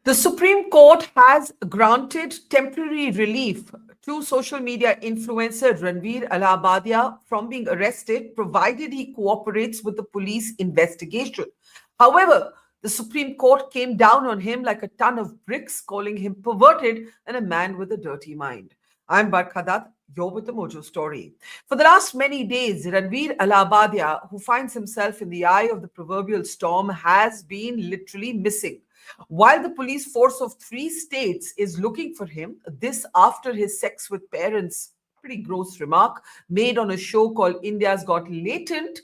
The Supreme Court has granted temporary relief to social media influencer Ranveer Allahbadia from being arrested, provided he cooperates with the police investigation. However, the Supreme Court came down on him like a ton of bricks, calling him perverted and a man with a dirty mind. I'm Barkha. You're with the Mojo story. For the last many days, Ranveer Allahbadia, who finds himself in the eye of the proverbial storm, has been literally missing. While the police force of 3 states is looking for him, this after his sex with parents, pretty gross remark made on a show called India's Got Latent,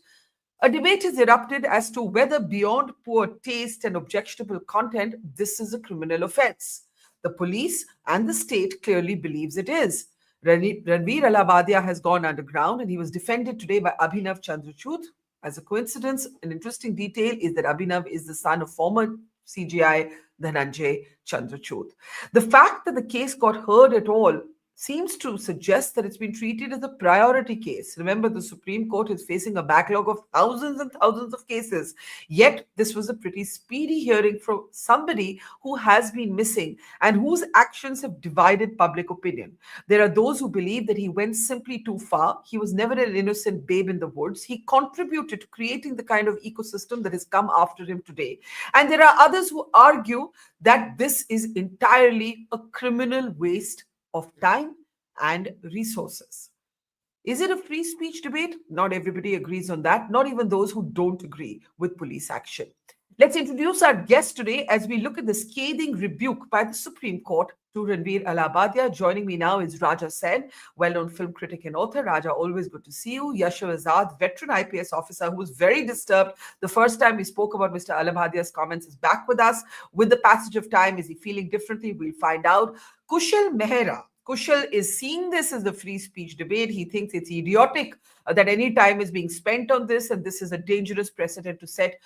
a debate has erupted as to whether, beyond poor taste and objectionable content, this is a criminal offence. The police and the state clearly believes it is. Ranveer Allahbadia has gone underground and he was defended today by Abhinav Chandrachud. As a coincidence, an interesting detail is that Abhinav is the son of former CGI Dhananjay Chandrachud. The fact that the case got heard at all seems to suggest that it's been treated as a priority case. Remember, the Supreme Court is facing a backlog of thousands and thousands of cases. Yet, this was a pretty speedy hearing from somebody who has been missing and whose actions have divided public opinion. There are those who believe that he went simply too far. He was never an innocent babe in the woods. He contributed to creating the kind of ecosystem that has come after him today. And there are others who argue that this is entirely a criminal waste of time and resources. Is it a free speech debate? Not everybody agrees on that, not even those who don't agree with police action. Let's introduce our guest today as we look at the scathing rebuke by the Supreme Court to Ranveer Allahbadia. Joining me now is Raja Sen, well-known film critic and author. Raja, always good to see you. Yashav Azad, veteran IPS officer who was very disturbed the first time we spoke about Mr. Allahbadia's comments, is back with us. With the passage of time, is he feeling differently? We'll find out. Kushal Mehra. Kushal is seeing this as the free speech debate. He thinks it's idiotic that any time is being spent on this, and this is a dangerous precedent to set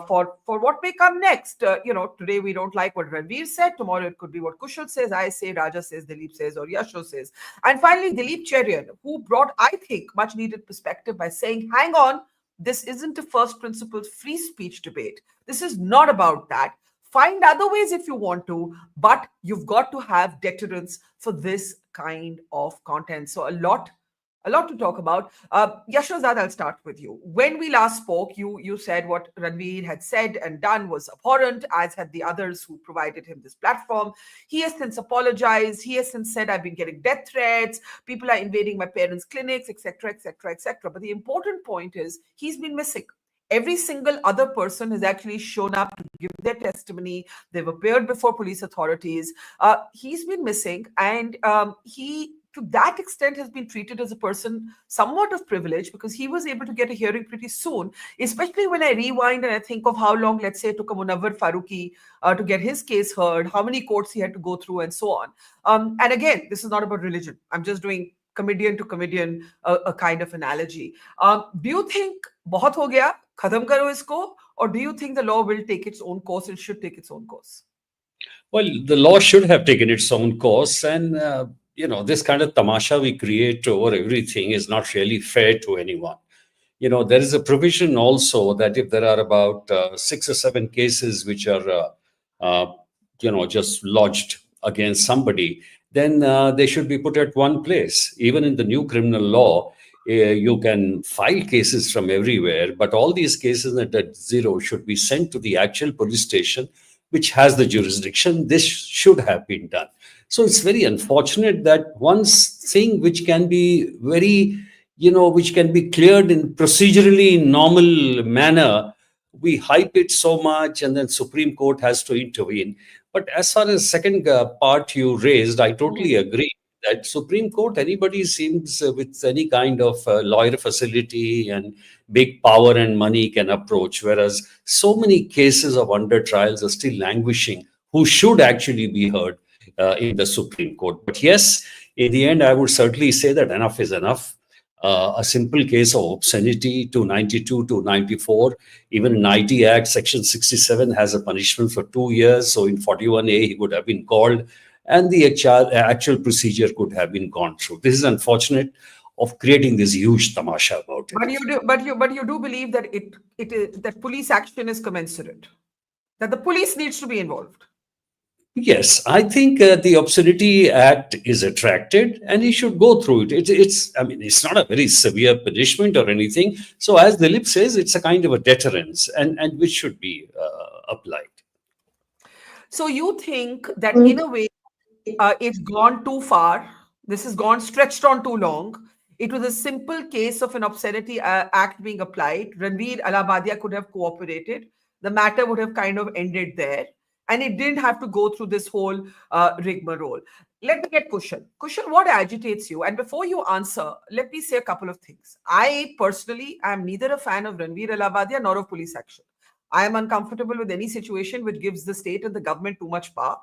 for what may come next. Today we don't like what Ranveer said. Tomorrow it could be what Kushal says, I say, Raja says, Dilip says, or Yasho says. And finally, Dilip Cherian, who brought, I think, much needed perspective by saying, hang on, this isn't a first principles free speech debate. This is not about that. Find other ways if you want to, but you've got to have deterrence for this kind of content. So a lot to talk about. Yashozad, I'll start with you. When we last spoke, you said what Ranveer had said and done was abhorrent, as had the others who provided him this platform. He has since apologized. He has since said, I've been getting death threats. People are invading my parents' clinics, etc., etc., etc. But the important point is he's been missing. Every single other person has actually shown up to give their testimony. They've appeared before police authorities. He's been missing, and he, to that extent, has been treated as a person somewhat of privilege because he was able to get a hearing pretty soon, especially when I rewind and I think of how long, let's say, it took a Munawwar Farooqi to get his case heard, how many courts he had to go through, and so on. And again, this is not about religion. I'm just doing comedian to comedian, a kind of analogy. Do you think bahut ho gaya, khatam karo isko, or do you think the law will take its own course and should take its own course? Well, the law should have taken its own course, and this kind of tamasha we create over everything is not really fair to anyone. There is a provision also that if there are about 6 or 7 cases which are just lodged against somebody, then they should be put at one place. Even in the new criminal law, you can file cases from everywhere, but all these cases at zero should be sent to the actual police station which has the jurisdiction. This should have been done. So it's very unfortunate that one thing which can be which can be cleared in procedurally normal manner, we hype it so much and then Supreme Court has to intervene. But as far as second part you raised, I totally agree that Supreme Court, anybody seems with any kind of lawyer facility and big power and money can approach, whereas so many cases of under trials are still languishing who should actually be heard in the Supreme Court. But yes, in the end, I would certainly say that enough is enough. A simple case of obscenity, 292 to 94, even in IT Act, Section 67 has a punishment for 2 years. So in 41A, he would have been called and the actual procedure could have been gone through. This is unfortunate of creating this huge tamasha about it. But you do believe that that police action is commensurate, that the police needs to be involved. Yes, I think the Obscenity Act is attracted, and he should go through it. I mean, it's not a very severe punishment or anything. So, as Dilip says, it's a kind of a deterrence, and which should be applied. So you think that in a way, it's gone too far. This has gone stretched on too long. It was a simple case of an obscenity act being applied. Ranveer Allahbadia could have cooperated. The matter would have kind of ended there. And it didn't have to go through this whole rigmarole. Let me get Kushal. Kushal, what agitates you? And before you answer, let me say a couple of things. I personally am neither a fan of Ranveer Allahbadia nor of police action. I am uncomfortable with any situation which gives the state and the government too much power.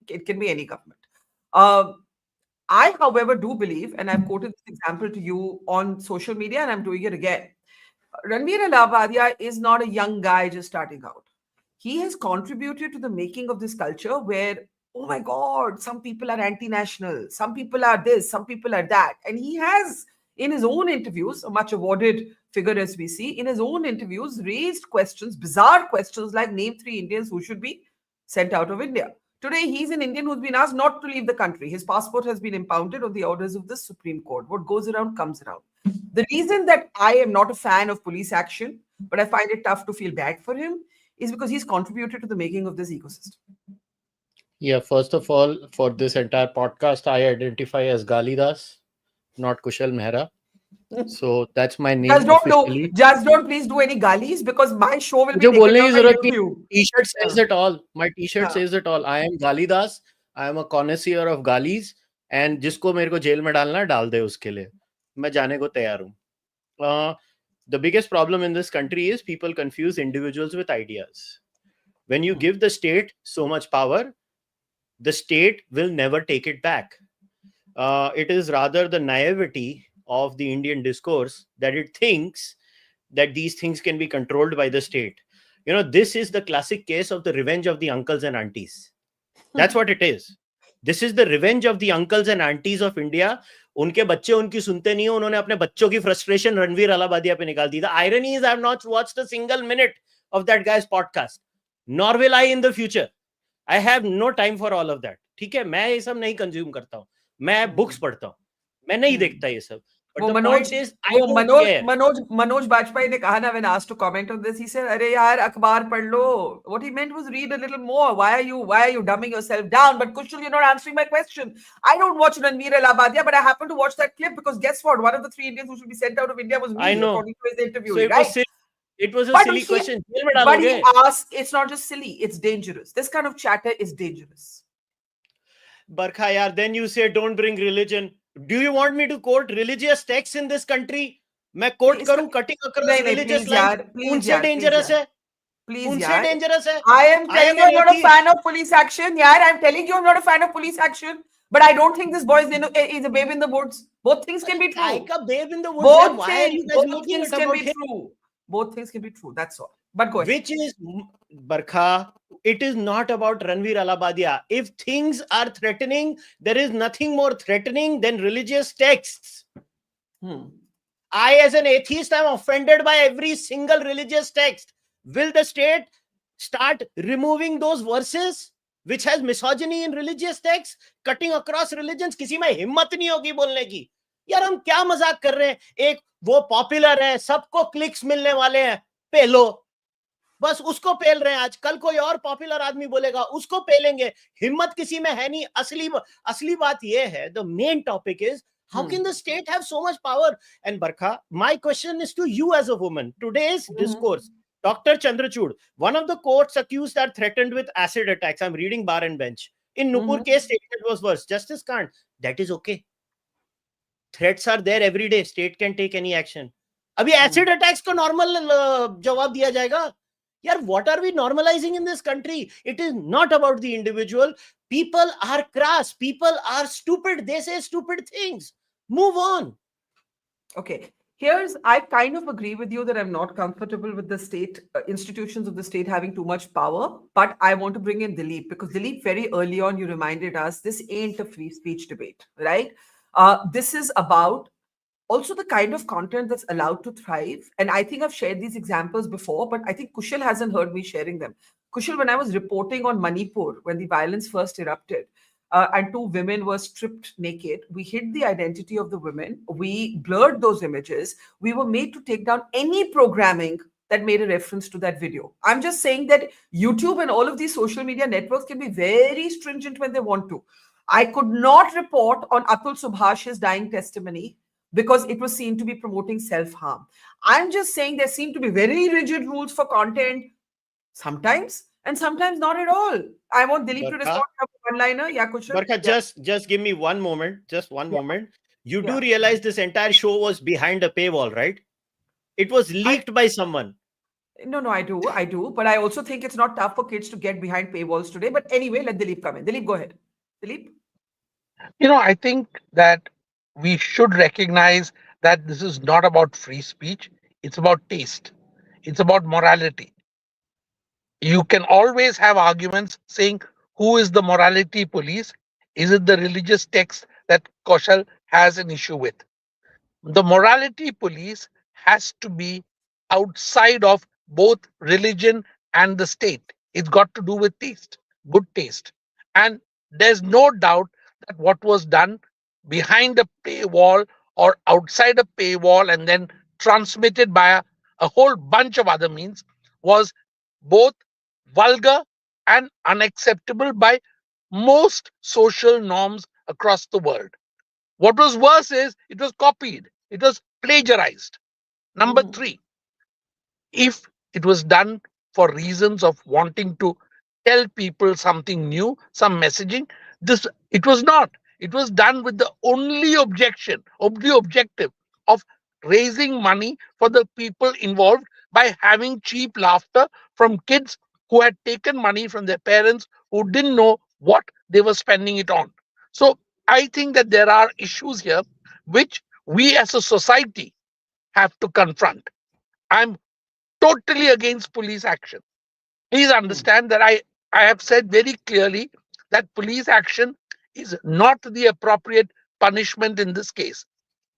It can be any government. Uh, I, however, do believe, and I've quoted this example to you on social media, and I'm doing it again. Ranveer Allahbadia is not a young guy just starting out. He has contributed to the making of this culture where, oh my God, some people are anti-national, some people are this, some people are that. And he has, in his own interviews, a much awarded figure as we see, in his own interviews, raised questions, bizarre questions like name 3 Indians who should be sent out of India. Today, he's an Indian who's been asked not to leave the country. His passport has been impounded on the orders of the Supreme Court. What goes around comes around. The reason that I am not a fan of police action, but I find it tough to feel bad for him, is because he's contributed to the making of this ecosystem. Yeah, first of all, for this entire podcast, I identify as Galidas, not Kushal Mehra. So that's my name officially. Just don't please do any galis because my show will be मुझे taken बोलने down की by जरूरत नहीं. YouTube. T-shirt says Yeah. it all. My T-shirt Yeah. says it all. I am Galidas. I am a connoisseur of galis. And जिसको मेरे को jail में डालना है, डाल दे उसके लिए. मैं जाने को तैयार हूँ. The biggest problem in this country is people confuse individuals with ideas. When you give the state so much power, the state will never take it back. It is rather the naivety of the Indian discourse that it thinks that these things can be controlled by the state. You know, this is the classic case of the revenge of the uncles and aunties. That's what it is. This is the revenge of the uncles and aunties of India. उनके बच्चे उनकी सुनते नहीं हो, उन्होंने अपने बच्चों की frustration रणवीर अलाबादिया पे निकाल दी. The irony is I have not watched a single minute of that guy's podcast. Nor will I in the future. I have no time for all of that. ठीक है, मैं ये सब नहीं कंज्यूम करता हूँ. मैं बुक्स पढ़ता हूँ. मैं नहीं देखता ये सब. But the point is, I don't care. Manoj Bajpayee ने कहा ना, when asked to comment on this, he said, "अरे यार अखबार पढ़ लो." What he meant was read a little more. Why are you dumbing yourself down? But Kushal, you're not answering my question. I don't watch Ranveer Allahbadia, but I happen to watch that clip because guess what? One of the 3 Indians who should be sent out of India was me, I know. according to his interview. So it was a But silly he- question. But he asked, it's not just silly, it's dangerous. This kind of chatter is dangerous. Barkha, yaar, then you say don't bring religion. Do you want me to quote religious texts in this country? मैं quote करूं cutting across religious lines? उनसे dangerous है. Please, उनसे yaar. dangerous है. I am telling you, I'm not a fan of police action. Yeah, I'm telling you, I'm not a fan of police action. But I don't think this boy is a babe in the woods. Both things can be true. Like a babe in the woods. Both Why are you guys both making things it can about be him? true. Both things can be true. That's all. But go ahead. Which is, Barkha, it is not about Ranveer Allahbadia. If things are threatening, there is nothing more threatening than religious texts. I, as an atheist, am offended by every single religious text. Will the state start removing those verses which has misogyny in religious texts, cutting across religions? किसी में हिम्मत नहीं होगी बोलने की. यार हम क्या मजाक कर रहे हैं. एक वो पॉपुलर है, सबको क्लिक्स मिलने वाले हैं, पेलो. बस उसको पेल रहे हैं. आज कल कोई और पॉपुलर आदमी बोलेगा, उसको पेलेंगे. हिम्मत किसी में है नहीं. असली बात ये है. The main topic is, how can the state have so much power? And Barkha, my question is to you as a woman. Today's discourse, Dr. Chandrachud, one of the courts accused are threatened with acid attacks. I'm reading Bar and Bench. In Nupur case, statement was worse. Justice Kant, that is okay. Threats are there every day. State can take any action. अभी acid attacks को normal जवाब दिया जाएगा. Yaar, what are we normalizing in this country? It is not about the individual. People are crass. People are stupid. They say stupid things. Move on. Okay. I kind of agree with you that I'm not comfortable with the state, institutions of the state having too much power. But I want to bring in Dilip because Dilip, very early on, you reminded us this ain't a free speech debate, right? This is about also the kind of content that's allowed to thrive. And I think I've shared these examples before, but I think Kushal hasn't heard me sharing them. Kushal, when I was reporting on Manipur, when the violence first erupted, and two women were stripped naked, we hid the identity of the women. We blurred those images. We were made to take down any programming that made a reference to that video. I'm just saying that YouTube and all of these social media networks can be very stringent when they want to. I could not report on Atul Subhash's dying testimony because it was seen to be promoting self-harm. I'm just saying there seem to be very rigid rules for content sometimes, and sometimes not at all. I want Dilip to Barkha? respond to one-liner. Yeah, Kushal. Barkha, Yeah. just give me one moment. Just one Yeah. moment. You Yeah. do realize this entire show was behind a paywall, right? It was leaked by someone. No, I do. But I also think it's not tough for kids to get behind paywalls today. But anyway, let Dilip come in. Dilip, go ahead. Dilip? I think that we should recognize that this is not about free speech. It's about taste. It's about morality. You can always have arguments saying who is the morality police? Is it the religious text that Kaushal has an issue with? The morality police has to be outside of both religion and the state. It's got to do with taste, good taste. And there's no doubt that what was done behind a paywall or outside a paywall and then transmitted by a whole bunch of other means was both vulgar and unacceptable by most social norms across the world. What was worse is it was copied, it was plagiarized. Number three, if it was done for reasons of wanting to tell people something new, some messaging, this it was not. It was done with the only objective of raising money for the people involved by having cheap laughter from kids who had taken money from their parents who didn't know what they were spending it on. So I think that there are issues here which we as a society have to confront. I'm totally against police action. Please understand that I have said very clearly that police action is not the appropriate punishment in this case.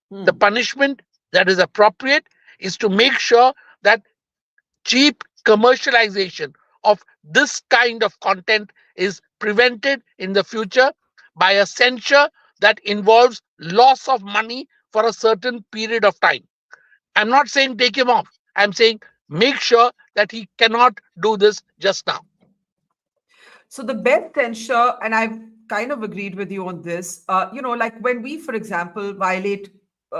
The punishment that is appropriate is to make sure that cheap commercialization of this kind of content is prevented in the future by a censure that involves loss of money for a certain period of time. I'm not saying take him off. I'm saying make sure that he cannot do this just now. So the best censure, and I've kind of agreed with you on this, like when we, for example, violate,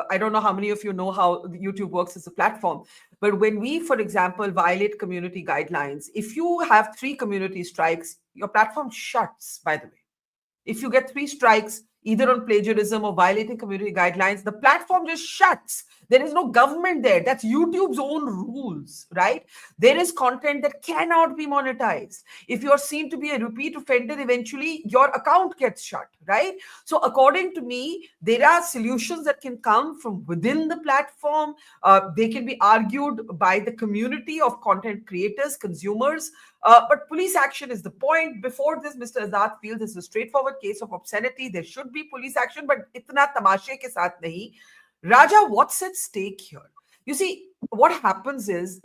I don't know how many of you know how YouTube works as a platform, but when we, for example, violate community guidelines, if you have 3 community strikes, your platform shuts, by the way. If you get 3 strikes, either on plagiarism or violating community guidelines, the platform just shuts. There is no government there. That's YouTube's own rules, right? There is content that cannot be monetized. If you're seen to be a repeat offender, eventually your account gets shut, right? So according to me, there are solutions that can come from within the platform. They can be argued by the community of content creators, consumers. But police action is the point. Before this, Mr. Azad feels this is a straightforward case of obscenity. There should be police action, but itna tamashe ke saath nahi. Raja, what's at stake here? You see, what happens is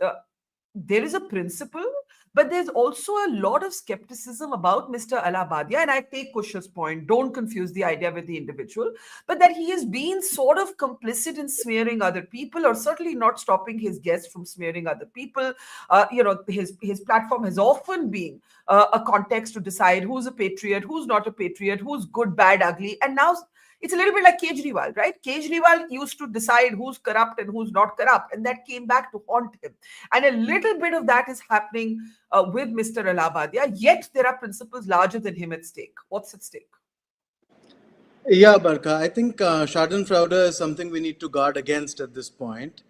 there is a principle, but there's also a lot of skepticism about Mr. Allahbadia. And I take Kushal's point, don't confuse the idea with the individual, but that he has been sort of complicit in smearing other people, or certainly not stopping his guests from smearing other people. His platform has often been a context to decide who's a patriot, who's not a patriot, who's good, bad, ugly. And now it's a little bit like Kejriwal, right? Kejriwal used to decide who's corrupt and who's not corrupt, and that came back to haunt him. And a little bit of that is happening with Mr. Allahbadia, yet there are principles larger than him at stake. What's at stake? Yeah, Barkha, I think Schadenfreude is something we need to guard against at this point.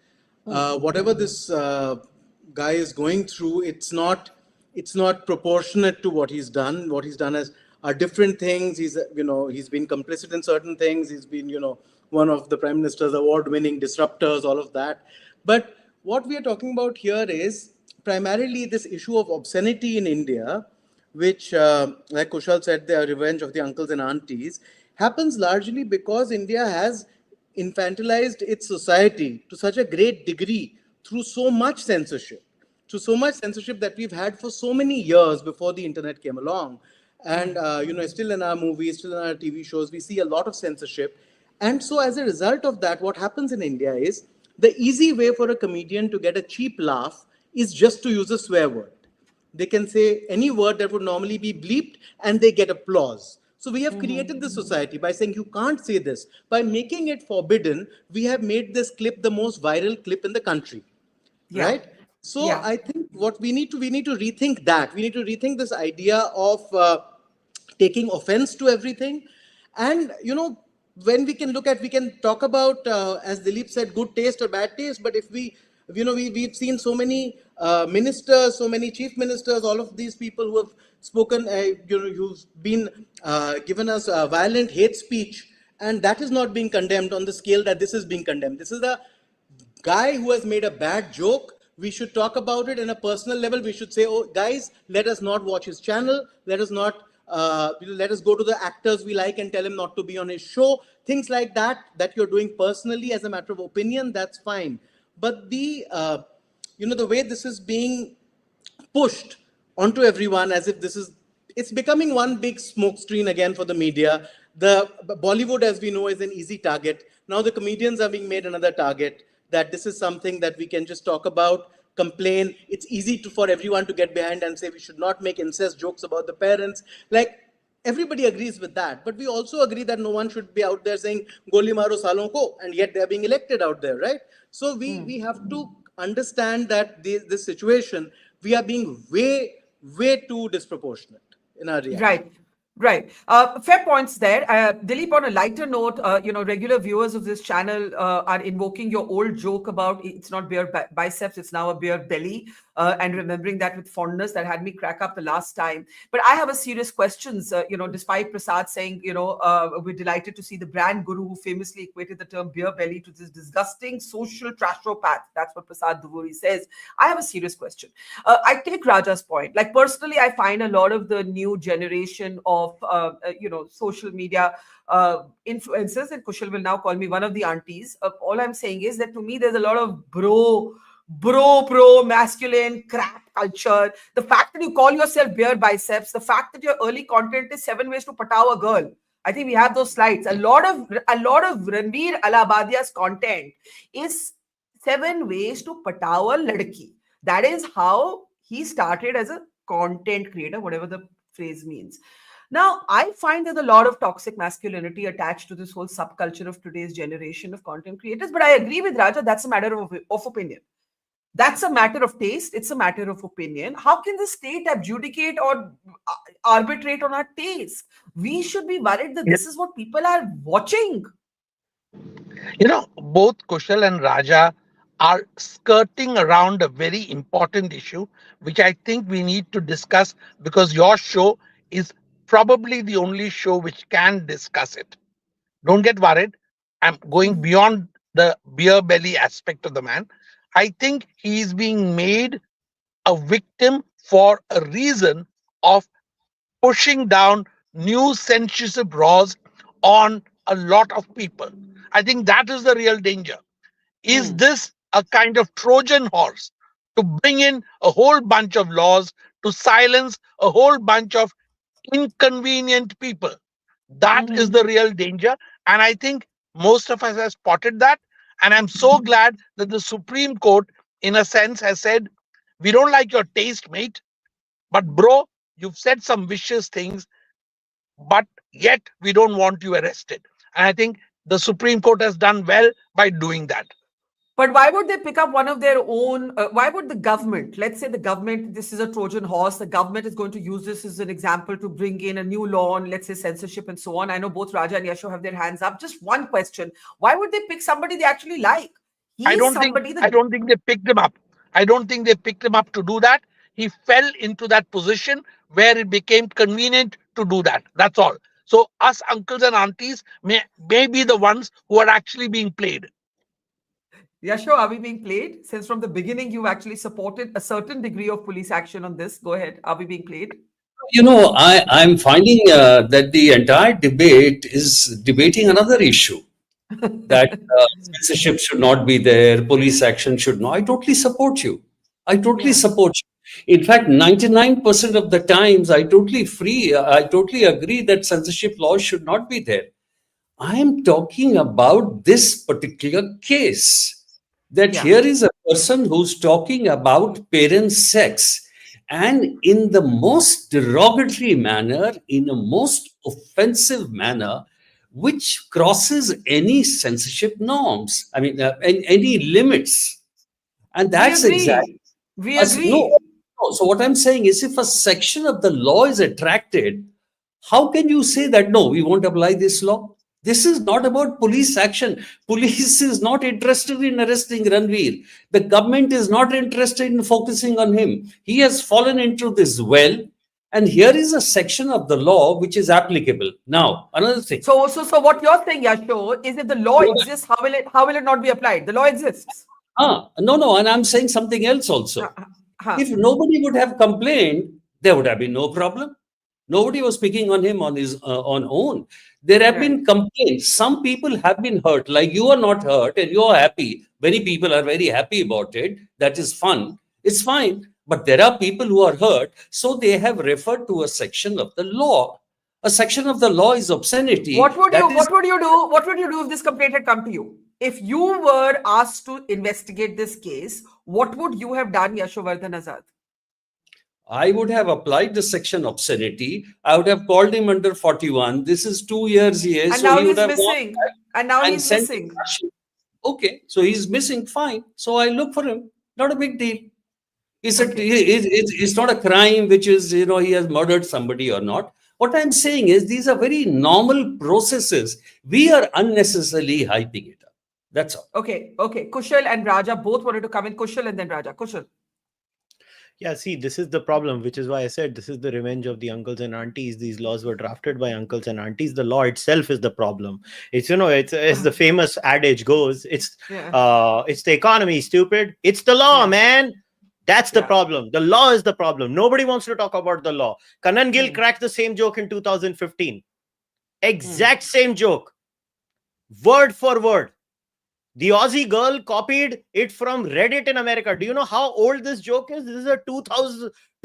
Whatever this guy is going through, it's not proportionate to what he's done. What he's done are different things. He's been complicit in certain things. He's been one of the Prime Minister's award-winning disruptors, all of that. But what we are talking about here is primarily this issue of obscenity in India, which, like Kushal said, the revenge of the uncles and aunties, happens largely because India has infantilized its society to such a great degree through so much censorship. to so much censorship that we've had for so many years before the internet came along. And, still in our movies, still in our TV shows, we see a lot of censorship. And so as a result of that, what happens in India is the easy way for a comedian to get a cheap laugh is just to use a swear word. They can say any word that would normally be bleeped and they get applause. So we have created this society by saying you can't say this. By making it forbidden, we have made this clip the most viral clip in the country. Yeah. Right? So Yeah. I think what we need to rethink that. We need to rethink this idea of taking offense to everything. And, when we can talk about, as Dilip said, good taste or bad taste. But if we've seen so many ministers, so many chief ministers, all of these people who have spoken, who've been given us violent hate speech, and that is not being condemned on the scale that this is being condemned. This is a guy who has made a bad joke. We should talk about it in a personal level. We should say, oh, guys, let us not watch his channel. Let us not, let us go to the actors we like and tell him not to be on his show. Things like that you're doing personally as a matter of opinion, that's fine. But the way this is being pushed onto everyone as if it's becoming one big smoke screen again for the media. The Bollywood, as we know, is an easy target. Now the comedians are being made another target, that this is something that we can just talk about, complain. It's easy for everyone to get behind and say we should not make incest jokes about the parents. Like, everybody agrees with that. But we also agree that no one should be out there saying, Goli maro salon ko, and yet they're being elected out there, right? So we have to understand that this situation, we are being way, way too disproportionate in our reaction. Right. Right. Fair points there. Dilip, on a lighter note, regular viewers of this channel are invoking your old joke about it's not beer biceps, it's now a beer belly, and remembering that with fondness. That had me crack up the last time. But I have a serious questions, despite Prasad saying, we're delighted to see the brand guru who famously equated the term beer belly to this disgusting social trashopath. That's what Prasad Duvuri says. I have a serious question. I take Raja's point. Like, personally, I find a lot of the new generation of social media influencers, and Kushal will now call me one of the aunties. All I'm saying is that to me, there's a lot of pro masculine crap culture. The fact that you call yourself beer biceps, the fact that your early content is 7 ways to pataw a girl. I think we have those slides. A lot of Ranveer Allahbadia's content is 7 ways to pataw a ladki. That is how he started as a content creator, whatever the phrase means. Now, I find there's a lot of toxic masculinity attached to this whole subculture of today's generation of content creators. But I agree with Raja, that's a matter of opinion. That's a matter of taste. It's a matter of opinion. How can the state adjudicate or arbitrate on our taste? We should be worried that this is what people are watching. Both Kushal and Raja are skirting around a very important issue, which I think we need to discuss, because your show is probably the only show which can discuss it. Don't get worried. I'm going beyond the beer belly aspect of the man. I think he's being made a victim for a reason of pushing down new censorship laws on a lot of people. I think that is the real danger. Is this a kind of Trojan horse to bring in a whole bunch of laws to silence a whole bunch of inconvenient people? That is the real danger. And I think most of us have spotted that. And I'm so glad that the Supreme Court, in a sense, has said, we don't like your taste, mate, but bro, you've said some vicious things, but yet we don't want you arrested. And I think the Supreme Court has done well by doing that. But why would they pick up one of their own? Why would the government, let's say the government, this is a Trojan horse, the government is going to use this as an example to bring in a new law on, let's say, censorship and so on. I know both Raja and Yasho have their hands up. Just one question. Why would they pick somebody they actually like? I don't think they picked him up. I don't think they picked him up to do that. He fell into that position where it became convenient to do that. That's all. So us uncles and aunties may be the ones who are actually being played. Yasho, are we being played? Since from the beginning, you actually supported a certain degree of police action on this. Go ahead. Are we being played? I'm finding that the entire debate is debating another issue. That censorship should not be there, police action should not. I totally support you. I totally Yeah. support you. In fact, 99% of the times, I totally agree that censorship laws should not be there. I am talking about this particular case. That Yeah. here is a person who's talking about parent sex, and in the most derogatory manner, in a most offensive manner, which crosses any censorship norms. I mean, any limits. And We that's exactly agree. We us. No, agree. no. So what I'm saying is, if a section of the law is attracted, how can you say that no, we won't apply this law? This is not about police action. Police is not interested in arresting Ranveer. The government is not interested in focusing on him. He has fallen into this well, and here is a section of the law which is applicable. Now, another thing. So what you're saying, Yasho, is if the law exists, how will it not be applied? The law exists. No, and I'm saying something else also. If nobody would have complained, there would have been no problem. Nobody was picking on him on his on own. There have been complaints. Some people have been hurt, like you are not hurt and you are happy. Many people are very happy about it. That is fun. It's fine. But there are people who are hurt, so they have referred to a section of the law. A section of the law is obscenity. What would you do? What would you do if this complaint had come to you? If you were asked to investigate this case, what would you have done, Yashovardhan Azad? I would have applied the section obscenity. I would have called him under 41. This is 2 years he is. And so now he would he's have missing. And now he's sent missing. Okay, so he's missing. Fine. So I look for him. Not a big deal. It's not a crime which is, he has murdered somebody or not. What I'm saying is these are very normal processes. We are unnecessarily hyping it up. That's all. Okay. Kushal and Raja both wanted to come in. Kushal and then Raja. Kushal. Yeah, see, this is the problem, which is why I said this is the revenge of the uncles and aunties. These laws were drafted by uncles and aunties. The law itself is the problem. It's, it's the famous adage goes, it's the economy, stupid. It's the law, man. That's the problem. The law is the problem. Nobody wants to talk about the law. Kanan Gill cracked the same joke in 2015. Exact same joke. Word for word. The Aussie girl copied it from Reddit in America. Do you know how old this joke is? This is a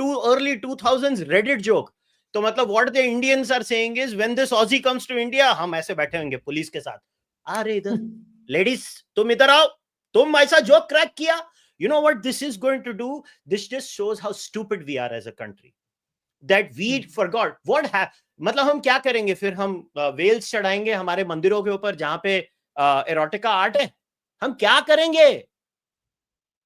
early 2000s Reddit joke. So, matlab, what the Indians are saying is, when this Aussie comes to India, hum aise baithe hoenge police ke saath. Aare idhar, ladies, tum idhar aao. Tum aisa joke crack kiya. You know what this is going to do? This just shows how stupid we are as a country. That we forgot what happened. मतलब हम क्या करेंगे फिर? हम Wales चढ़ाएंगे हमारे मंदिरों के ऊपर जहां पे एरोटिका आर्ट है? हम क्या करेंगे?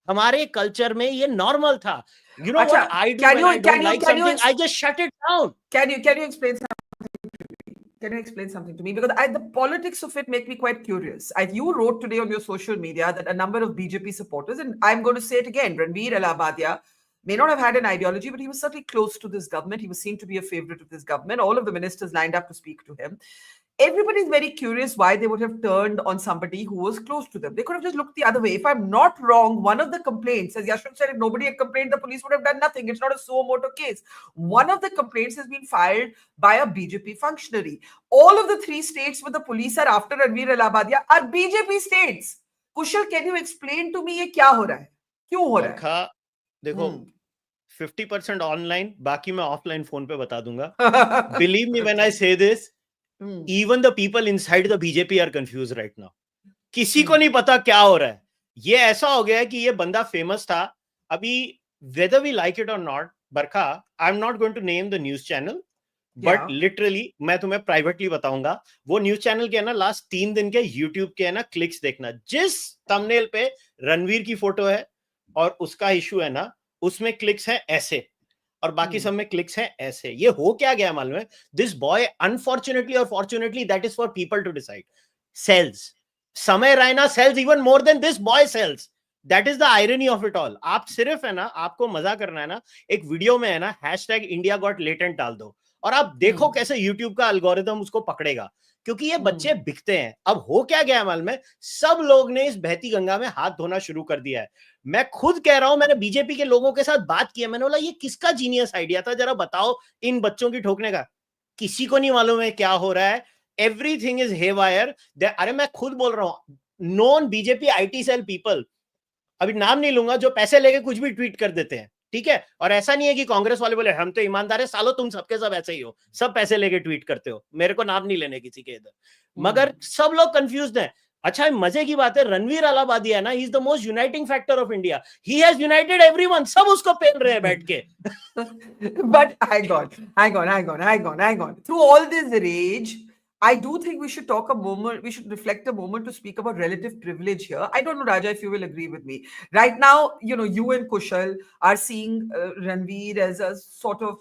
हमारे कल्चर में ये नॉर्मल था. You know what I do when I don't like something? I just shut it down. Can you explain something to me? Can you explain something to me? Because the politics of it make me quite curious. You wrote today on your social media that a number of BJP supporters, and I'm going to say it again, Ranveer Allahbadia may not have had an ideology, but he was certainly close to this government. He was seen to be a favorite of this government. All of the ministers lined up to speak to him. Everybody's very curious why they would have turned on somebody who was close to them. They could have just looked the other way. If I'm not wrong, one of the complaints, as Yashwant said, if nobody had complained, the police would have done nothing. It's not a suo moto case. One of the complaints has been filed by a BJP functionary. All of the 3 states where the police are after Ranveer Allahbadia are BJP states. Kushal, can you explain to me ये क्या हो रहा है? क्यों हो रहा है? देखो 50% ऑनलाइन, बाकी मैं ऑफलाइन फोन पे बता दूंगा. Believe me when I say this, even the people inside the BJP are confused right now. किसी को नहीं पता क्या हो रहा है. ये ऐसा हो गया है कि ये बंदा फेमस था. अभी whether we like it or not, Barkha, I'm not going to name the news channel, but literally मैं तुम्हें privately बताऊंगा. वो न्यूज चैनल के है ना, लास्ट 3 दिन के YouTube के है ना, क्लिक्स देखना. जिस थंबनेल पे रणवीर की फोटो है और उसका इशू है ना, उसमें क्लिक्स है ऐसे और बाकी सब में क्लिक्स है ऐसे. ये हो क्या गया मालूम है? दिस बॉय अनफॉर्चुनेटली और fortunately, that is for people to decide, sells. Samay Raina sells even more than this boy sells. That is the irony of it all. आप सिर्फ है ना, आपको मजा करना है ना, एक वीडियो में है ना #India got latent डाल दो और आप देखो कैसे यूट्यूब का एल्गोरिथम उसको पकड़ेगा, क्योंकि ये बच्चे बिकते हैं. अब हो क्या गया मालूम है? सब लोग ने इस बहती गंगा में हाथ धोना शुरू कर दिया है. मैं खुद कह रहा हूं, मैंने बीजेपी के लोगों के साथ बात की है. मैंने बोला ये किसका जीनियस आइडिया था, जरा बताओ इन बच्चों की ठोकने का. किसी को नहीं मालूम है क्या हो रहा है. Everything is haywire. अरे मैं खुद बोल रहा हूं, non BJP IT cell people अभी नाम नहीं लूंगा, जो पैसे लेके कुछ भी ट्वीट कर देते हैं, ठीक है। और ऐसा नहीं है कि कांग्रेस वाले बोले हम तो ईमानदार है, सालो तुम सबके सब ऐसे ही हो, सब पैसे लेके ट्वीट करते हो, मेरे को नाम नहीं लेने किसी के इधर, मगर सब लोग कंफ्यूज्ड हैं। अच्छा, मजे की बात है, रणवीर अलाबादिया ना, he is the most uniting factor of India, he has United everyone, सब उसको पेल रहे हैं बैठ के। But hang on. Through all this rage, I do think we should talk a moment, we should reflect a moment to speak about relative privilege here. I don't know, Raja, if you will agree with me. Right now, you and Kushal are seeing Ranveer as a sort of,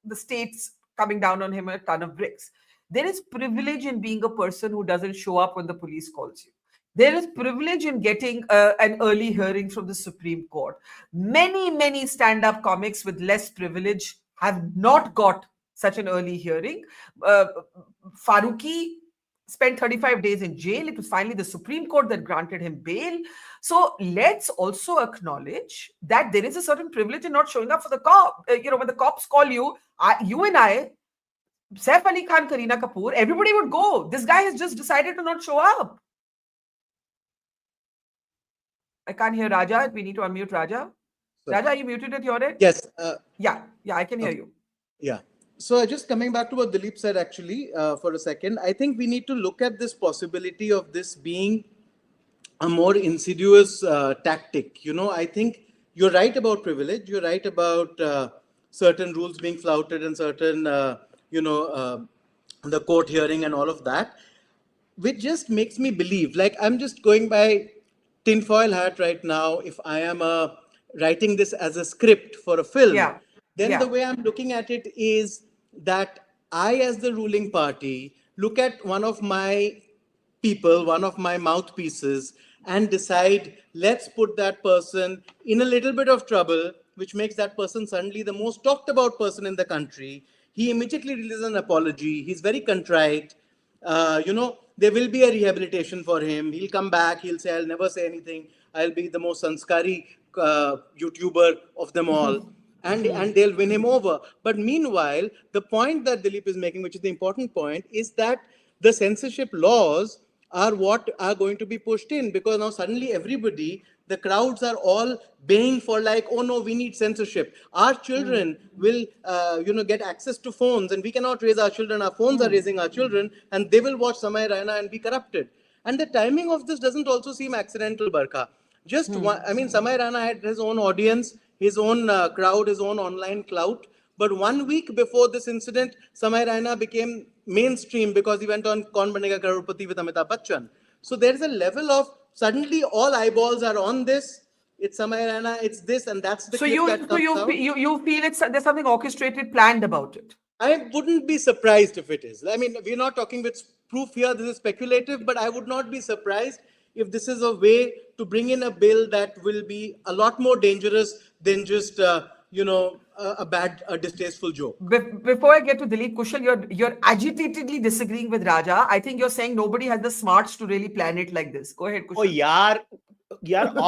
the state's coming down on him a ton of bricks. There is privilege in being a person who doesn't show up when the police calls you. There is privilege in getting an early hearing from the Supreme Court. Many stand-up comics with less privilege have not got such an early hearing. Farooqi spent 35 days in jail. It was finally the Supreme Court that granted him bail. So let's also acknowledge that there is a certain privilege in not showing up for the cop. When the cops call you, you and I, Saif Ali Khan, Kareena Kapoor, everybody would go. This guy has just decided to not show up. I can't hear Raja. We need to unmute Raja. Sorry. Raja, are you muted at your end? Yes. Yeah, I can hear you. Yeah. So just coming back to what Dilip said actually for a second, I think we need to look at this possibility of this being a more insidious tactic. I think you're right about privilege. You're right about certain rules being flouted and certain, the court hearing and all of that, which just makes me believe, like I'm just going by tinfoil hat right now. If I am writing this as a script for a film, then the way I'm looking at it is that I, as the ruling party, look at one of my people, one of my mouthpieces, and decide, let's put that person in a little bit of trouble, which makes that person suddenly the most talked about person in the country. He immediately releases an apology. He's very contrite. There will be a rehabilitation for him. He'll come back. He'll say, I'll never say anything. I'll be the most sanskari YouTuber of them all. And they'll win him over. But meanwhile, the point that Dilip is making, which is the important point, is that the censorship laws are what are going to be pushed in, because now suddenly everybody, the crowds are all baying for, like, oh no, we need censorship. Our children will, get access to phones, and we cannot raise our children. Our phones are raising our children, and they will watch Samay Raina and be corrupted. And the timing of this doesn't also seem accidental, Barkha. Just one, Samay Raina had his own audience, his own crowd, his own online clout. But 1 week before this incident, Samay Raina became mainstream because he went on Kaun Banega Crorepati with Amitabh Bachchan. So there's a level of suddenly all eyeballs are on this. It's Samay Raina, it's this, and that's the clip that comes out. You feel there's something orchestrated, planned about it? I wouldn't be surprised if it is. I mean, we're not talking with proof here. This is speculative, but I would not be surprised if this is a way to bring in a bill that will be a lot more dangerous than just, a distasteful joke. Before I get to Dilip, Kushal, you're agitatedly disagreeing with Raja. I think you're saying nobody has the smarts to really plan it like this. Go ahead, Kushal. Oh, yaar,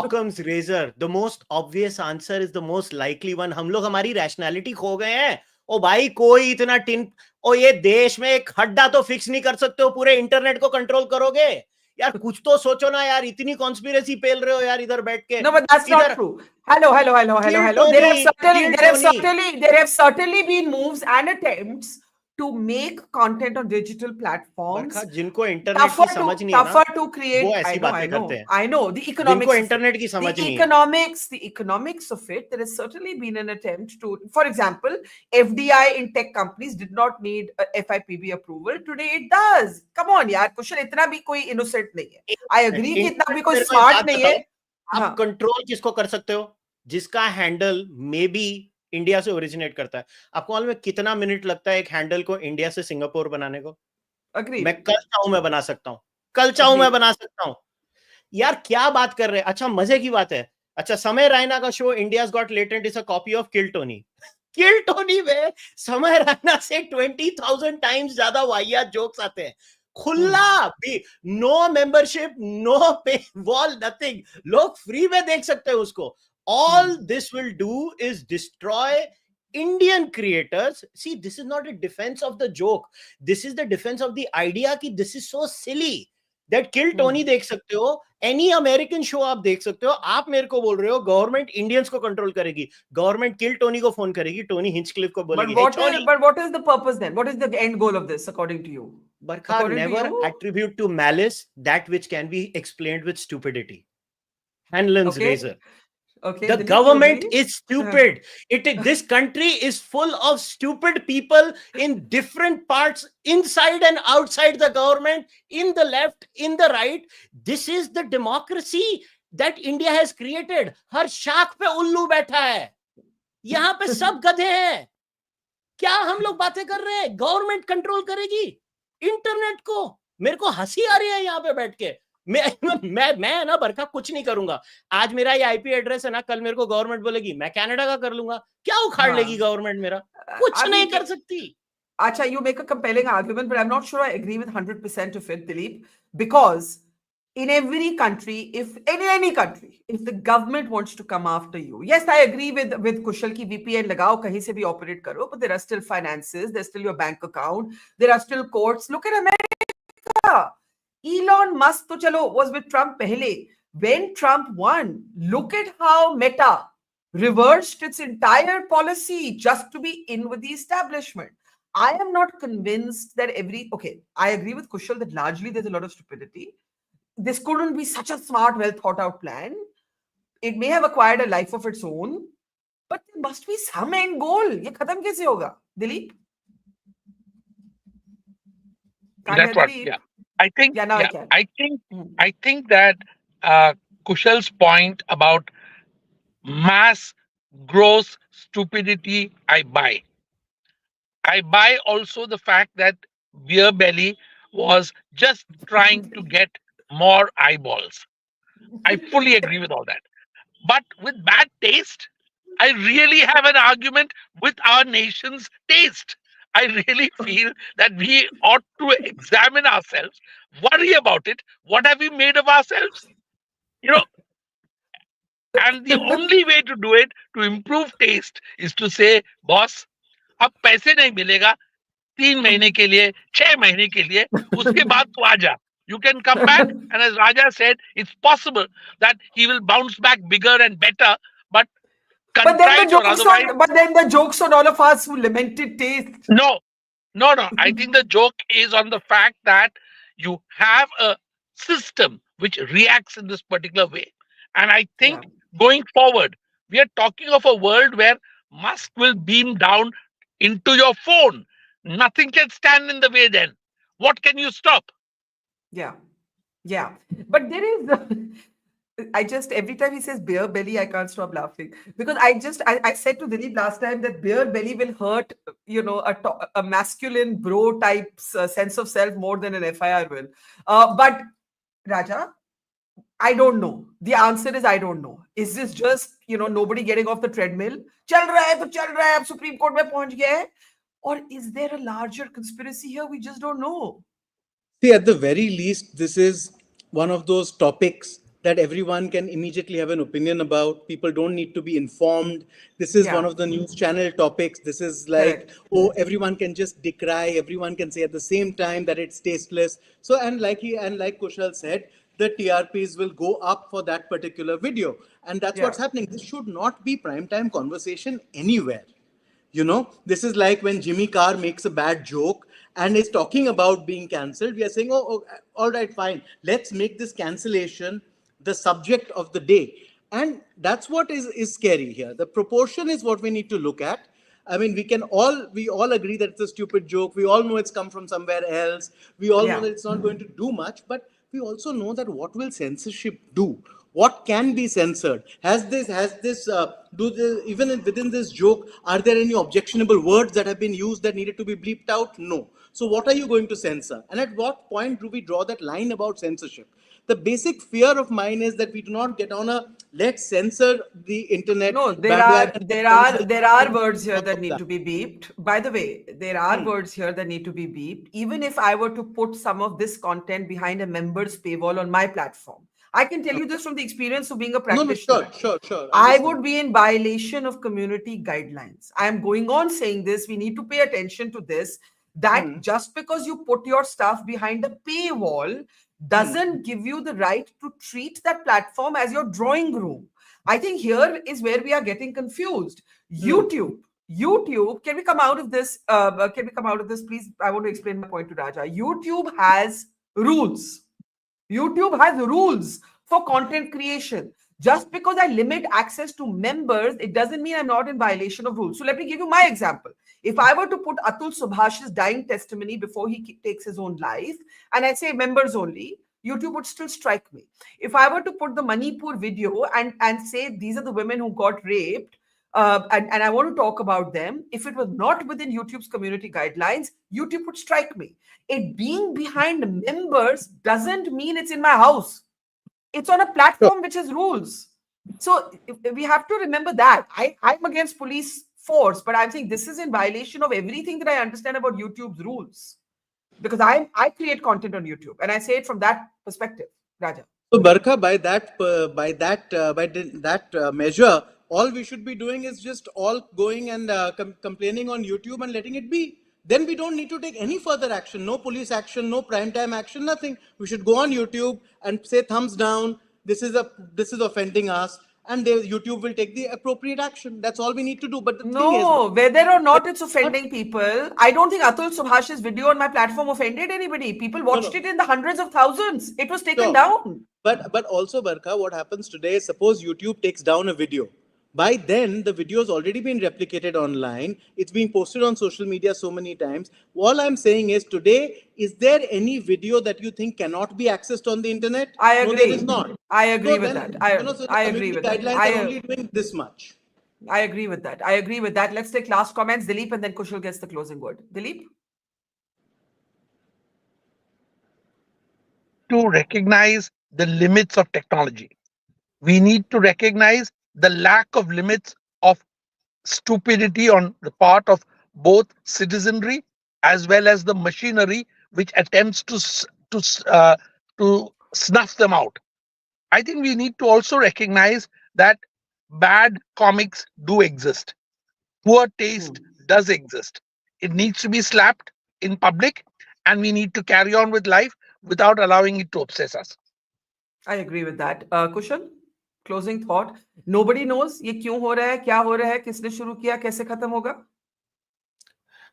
Occam's razor. The most obvious answer is the most likely one. हम लोग हमारी rationality खो गए हैं. ओ भाई, कोई इतना ये देश में एक खड्डा तो फिक्स नहीं कर सकते हो, पूरे इंटरनेट को कंट्रोल करोगे? यार कुछ तो सोचो ना यार, इतनी कॉन्स्पिरेसी पेल रहे हो यार इधर बैठ के. No, but that's not true. Hello. There have certainly been moves and attempts to make content on digital platforms जिनको इंटरनेट की समझ नहीं है tougher to create. वो ऐसी बातें करते हैं. I know the economics. जिनको इंटरनेट की समझ नहीं है. The economics of it. There has certainly been an attempt to, for example, FDI in tech companies did not need a FIPB approval. Today it does. Come on, यार, कुशल इतना भी कोई innocent नहीं है. I agree कि इतना भी कोई smart नहीं है. आप कंट्रोल किसको कर सकते हो? जिसका हैंडल मे बी इंडिया से ओरिजिनेट करता है. आपको मालूम है कितना मिनट लगता है एक हैंडल को इंडिया से सिंगापुर बनाने को? मैं कल चाहूं मैं बना सकता हूं. यार क्या बात कर रहे हैं. अच्छा, मजे की बात है. अच्छा, समय रायना का show India's got latent is a copy of kill Tony. Kill Tony में समय रायना से 20,000 टाइम्स ज्यादा वाहियात जोक्स आते हैं. खुला भी, नो मेंबरशिप, नो पे वॉल, नथिंग. लोग फ्री में देख सकते हैं उसको. All this will do is destroy Indian creators. See, this is not a defense of the joke. This is the defense of the idea कि this is so silly that Kill Tony देख सकते हो any American show आप देख सकते हो. आप मेरे को बोल रहे हो गवर्नमेंट इंडियंस को कंट्रोल करेगी, गवर्नमेंट किल टोनी को फोन करेगी, टोनी हिंचक्लिफ को बोलेगी, but what is the purpose then? What is the end goal of this, according to you? Barkha, never attribute to malice that which can be explained with stupidity. Hanlon's razor. Okay, the government is stupid. This country is full of stupid people in different parts, inside and outside the government, in the left, in the right. This is the democracy that India has created. हर शाख पे उल्लू बैठा है, यहाँ पे सब गधे हैं. क्या हम लोग बातें कर रहे हैं? गवर्नमेंट कंट्रोल करेगी इंटरनेट को. मेरे को हंसी आ रही है यहाँ पे बैठ के. मैं ना बरखा कुछ नहीं करूंगा. आज मेरा ये आईपी एड्रेस है ना, कल मेरे को गवर्नमेंट बोलेगी मैं कनाडा का कर लूंगा. क्या उखाड़ लेगी गवर्नमेंट मेरा? कुछ नहीं कर सकती. Acha, you make a compelling argument, but I'm not sure I agree with 100% of it, Dilip, because in every country, in any country, if the government wants to come after you, yes, I agree with Kushal ki VPN lagao, kahin se bhi operate karo, but there are still finances, there's still your bank account, there are still courts. Look at America. Elon Musk to chalo was with Trump pehle. When Trump won, look at how Meta reversed its entire policy just to be in with the establishment. I am not convinced that I agree with Kushal that largely there's a lot of stupidity. This couldn't be such a smart, well thought out plan. It may have acquired a life of its own, but there must be some end goal. Ye khatam kaise hoga, Dilip? That's what, yeah. I think that Kushal's point about mass gross stupidity, I buy. I buy also the fact that Beer Belly was just trying to get more eyeballs. I fully agree with all that. But with bad taste, I really have an argument with our nation's taste. I really feel that we ought to examine ourselves, worry about it. What have we made of ourselves? And the only way to do it, to improve taste, is to say, boss, अब पैसे नहीं मिलेगा 3 महीने के लिए, 6 महीने के लिए, उसके बाद तू आ जा. You can come back, and as Raja said, it's possible that he will bounce back bigger and better, but then the jokes on all of us who lamented taste. No. I think the joke is on the fact that you have a system which reacts in this particular way. And I think going forward, we are talking of a world where Musk will beam down into your phone. Nothing can stand in the way then. What can you stop? Yeah. But there is... every time he says beer belly, I can't stop laughing. Because I said to Dilip last time that beer belly will hurt, a masculine bro type sense of self more than an FIR will. But Raja, I don't know. The answer is I don't know. Is this just, nobody getting off the treadmill? Chal raha hai to chal raha hai, ab Supreme Court mein pahunch gaya hai? Or is there a larger conspiracy here? We just don't know. See, at the very least, this is one of those topics that everyone can immediately have an opinion about. People don't need to be informed. This is one of the news channel topics. This is like, everyone can just decry. Everyone can say at the same time that it's tasteless. So, and like Kushal said, the TRPs will go up for that particular video. And that's what's happening. This should not be primetime conversation anywhere. This is like when Jimmy Carr makes a bad joke and is talking about being cancelled. We are saying, oh, all right, fine. Let's make this cancellation the subject of the day. And that's what is scary here. The proportion is what we need to look at. I mean, we all agree that it's a stupid joke. We all know it's come from somewhere else. We all know that it's not going to do much, but we also know that what will censorship do? What can be censored? Even within this joke, are there any objectionable words that have been used that needed to be bleeped out? No. So what are you going to censor? And at what point do we draw that line about censorship? The basic fear of mine is that we do not get on a let's censor the internet. No, there are words here that need to be beeped. By the way, there are words here that need to be beeped. Even if I were to put some of this content behind a member's paywall on my platform, I can tell you this from the experience of being a practitioner. Sure. I would be in violation of community guidelines. I am going on saying this. We need to pay attention to this. That just because you put your stuff behind a paywall, doesn't give you the right to treat that platform as your drawing room. I think here is where we are getting confused. YouTube, can we come out of this? Please? I want to explain my point to Raja. YouTube has rules. YouTube has rules for content creation. Just because I limit access to members, it doesn't mean I'm not in violation of rules. So let me give you my example. If I were to put Atul Subhash's dying testimony before he takes his own life, and I say members only, YouTube would still strike me. If I were to put the Manipur video and say these are the women who got raped, and I want to talk about them, if it was not within YouTube's community guidelines, YouTube would strike me. It being behind members doesn't mean it's in my house. It's on a platform which has rules. So we have to remember that. I'm against police force, but I'm saying this is in violation of everything that I understand about YouTube's rules. Because I create content on YouTube, and I say it from that perspective, Raja. So Barkha, by that measure, all we should be doing is just all going and complaining on YouTube and letting it be. Then we don't need to take any further action. No police action, no prime time action, nothing. We should go on YouTube and say thumbs down. This is offending us, and YouTube will take the appropriate action. That's all we need to do. But the thing is, whether or not it's offending people, I don't think Atul Subhash's video on my platform offended anybody. People watched it in the hundreds of thousands. It was taken down. But also, Barkha, what happens today? Suppose YouTube takes down a video. By then, the video has already been replicated online. It's being posted on social media so many times. All I'm saying is today, is there any video that you think cannot be accessed on the internet? I agree. No, there is not. I agree with that. I agree with that. Guidelines are only doing this much. I agree with that. Let's take last comments. Dilip, and then Kushal gets the closing word. Dilip? To recognize the limits of technology. We need to recognize the lack of limits of stupidity on the part of both citizenry as well as the machinery which attempts to snuff them out. I think we need to also recognize that bad comics do exist. Poor taste does exist. It needs to be slapped in public, and we need to carry on with life without allowing it to obsess us. I agree with that. Kushal? Closing thought. Nobody knows ये क्यों हो रहा है, क्या हो रहा है, किसने शुरू किया, कैसे खत्म होगा?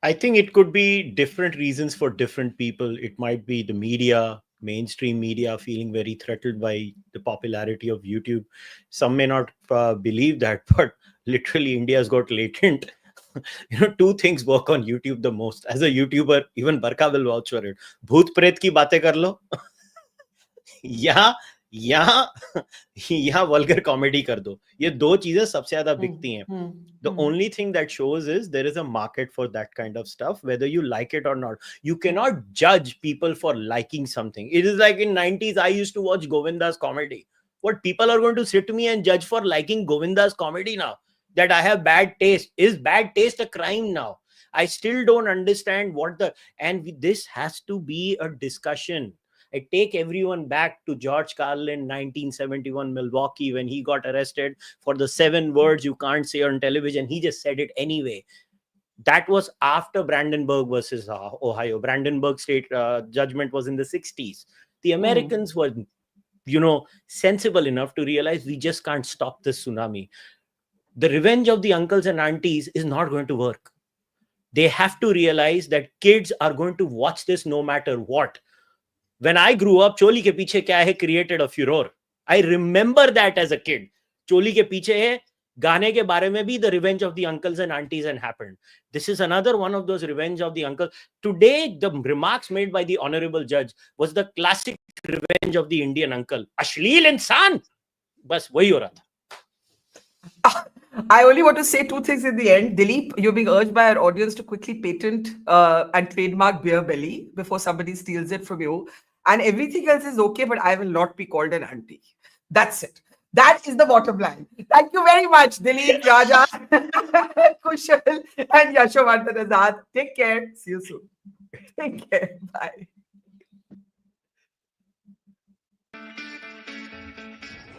I think it could be different reasons for different people. It might be the media, mainstream media, feeling very threatened by the popularity of YouTube. Some may not believe that, but literally India's got Latent. Two things work on YouTube the most. As a YouTuber, even Barkha will vouch for it. Bhoot Pret ki baatein kar lo. यहाँ vulgar comedy कर दो. ये दो चीजें सबसे ज्यादा बिकती हैं. The only thing that shows is there is a market for that kind of stuff, whether you like it or not. You cannot judge people for liking something. It is like in 90s, I used to watch Govinda's comedy. What, people are going to sit to me and judge for liking Govinda's comedy now? That I have bad taste. Is bad taste a crime now? I still don't understand this has to be a discussion. I take everyone back to George Carlin, 1971 Milwaukee, when he got arrested for the 7 words you can't say on television. He just said it anyway. That was after Brandenburg versus Ohio. Brandenburg state judgment was in the 60s. The Americans were, sensible enough to realize we just can't stop this tsunami. The revenge of the uncles and aunties is not going to work. They have to realize that kids are going to watch this no matter what. When I grew up, Choli ke piche kya hai created a furor. I remember that as a kid. Choli ke piche hai gaane ke bare mein bhi the revenge of the uncles and aunties and happened. This is another one of those revenge of the uncles. Today, the remarks made by the honorable judge was the classic revenge of the Indian uncle. Ashleel insan. Bas wahi ho raha tha. I only want to say 2 things in the end. Dilip, you're being urged by our audience to quickly patent and trademark beer belly before somebody steals it from you. And everything else is okay, but I will not be called an auntie. That's it. That is the bottom line. Thank you very much, Dilip, Raja, Kushal, and Yashovardhan Azad. Take care. See you soon. Take care. Bye.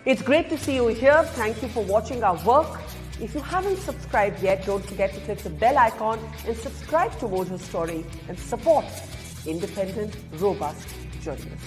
It's great to see you here. Thank you for watching our work. If you haven't subscribed yet, don't forget to click the bell icon and subscribe to Mojo Story and support independent, robust journalism.